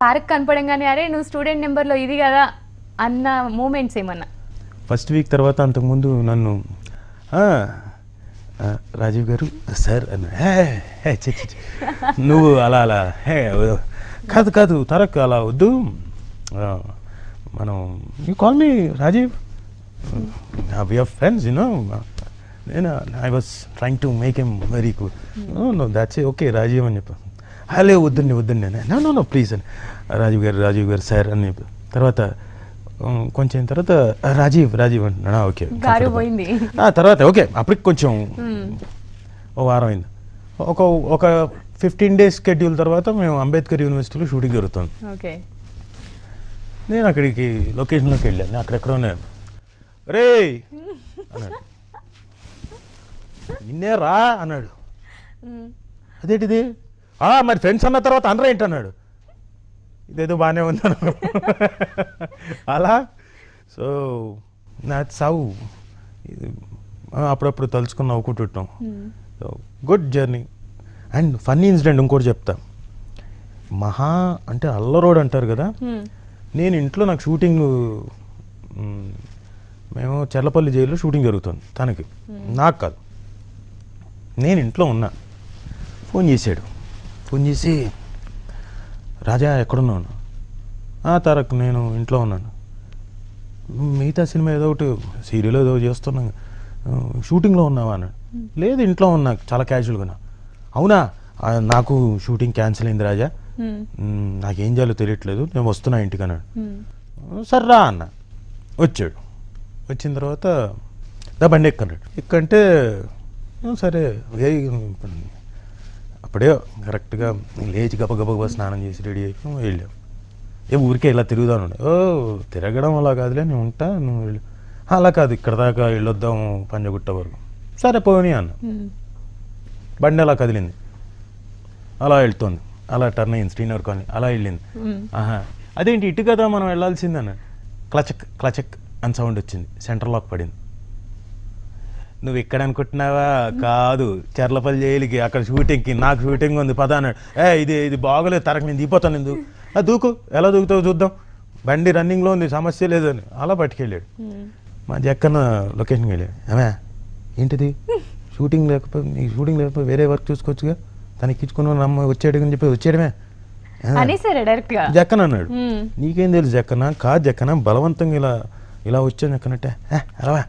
తారక్ కనపడంగానే అరే నువ్వు స్టూడెంట్ నెంబర్లో ఇది కదా అన్న మూమెంట్స్ ఏమన్నా? ఫస్ట్ వీక్ తర్వాత అంతకుముందు నన్ను రాజీవ్ గారు సార్ అన్న, నువ్వు అలా అలా కాదు కాదు తారక్ అలా వద్దు, మనం you call me Rajiv, we are friends you know. నేను I was trying to make em very cool. No that's okay Rajiv అని చెప్పాను. హలే వద్దండి నో నో ప్లీజ్ అని రాజీవ్ గారు సార్ అని చెప్పి తర్వాత కొంచెం తర్వాత రాజీవ్ అంటున్నా. ఓకే తర్వాత ఓకే అప్పటికి కొంచెం ఓ వారం అయింది. ఒక 15 days స్కెడ్యూల్ తర్వాత మేము అంబేద్కర్ యూనివర్సిటీలో షూటింగ్ జరుగుతుంది. నేను అక్కడికి లొకేషన్లోకి వెళ్ళాను. అక్కడెక్కడోనే రే అన్నాడు, నిన్నే రా అన్నాడు. అదేంటిది మరి ఫ్రెండ్స్ అన్న తర్వాత అనరా ఏంటి అన్నాడు. ఇదేదో బాగానే ఉందను అలా. సో నాట్ సౌ అప్పుడప్పుడు తలుచుకుని నవ్వుకుంటుంటాం. So good journey. And funny incident ఇంకోటి చెప్తా. మహా అంటే అల్లరోడ్ అంటారు కదా, నేను ఇంట్లో నాకు షూటింగ్, మేము చెర్లపల్లి జైల్లో షూటింగ్ జరుగుతుంది తనకి, నాకు కాదు. నేను ఇంట్లో ఉన్నా, ఫోన్ చేసి రాజా ఎక్కడున్నాను? తారక్ నేను ఇంట్లో ఉన్నాను. మిగతా సినిమా ఏదో ఒకటి సీరియల్ ఏదో చేస్తున్నాను, షూటింగ్లో ఉన్నావా అన్నాడు. లేదు ఇంట్లో ఉన్నా చాలా క్యాజువల్గా. అవునా నాకు షూటింగ్ క్యాన్సిల్ అయింది రాజా, నాకేం చేయాలో తెలియట్లేదు, నేను వస్తున్నా ఇంటికి అన్నాడు. సర్రా అన్న. వచ్చాడు. వచ్చిన తర్వాత బండి ఎక్కన్నాడు. ఎక్కంటే సరే అప్పుడే కరెక్ట్గా లేచి గబగబా స్నానం చేసి రెడీ అయిపోయి వెళ్ళాం. ఊరికే ఇలా తిరుగుదాను. తిరగడం అలా కాదులే, నేను ఉంటా, నువ్వు వెళ్ళు. అలా కాదు, ఇక్కడ దాకా వెళ్ళొద్దాం పంజగుట్ట వరకు. సరే పోనీ అన్న. బండి అలా కదిలింది, అలా వెళ్తుంది, అలా టర్న్ అయింది శ్రీనగర్ కాలనీ, అలా వెళ్ళింది. అదేంటి ఇటు కదా మనం వెళ్ళాల్సింది అన్న. క్లచక్ అని సౌండ్ వచ్చింది, సెంటర్ లాక్ పడింది. నువ్వు ఇక్కడ అనుకుంటున్నావా? కాదు, చెర్లపల్లి జైలుకి, అక్కడ షూటింగ్కి, నాకు షూటింగ్ ఉంది పద అన్నాడు. ఇది బాగోలేదు తరక, నేను దిగిపోతాను, ఎందుకు దూకు, ఎలా దూకుతావు చూద్దాం, బండి రన్నింగ్లో ఉంది, సమస్య లేదు అని అలా పట్టుకెళ్ళాడు. మా జక్కన్న లొకేషన్కి వెళ్ళాడు. ఏంటిది షూటింగ్ లేకపోతే వేరే వర్క్ చూసుకోవచ్చుగా, తనకి ఇచ్చుకుని నమ్మ వచ్చాడు అని చెప్పి వచ్చేయడమే జక్కన అన్నాడు. నీకేం తెలుసు జక్కన? కాదు జక్కన, బలవంతంగా ఇలా వచ్చాను జక్కనంటే అలా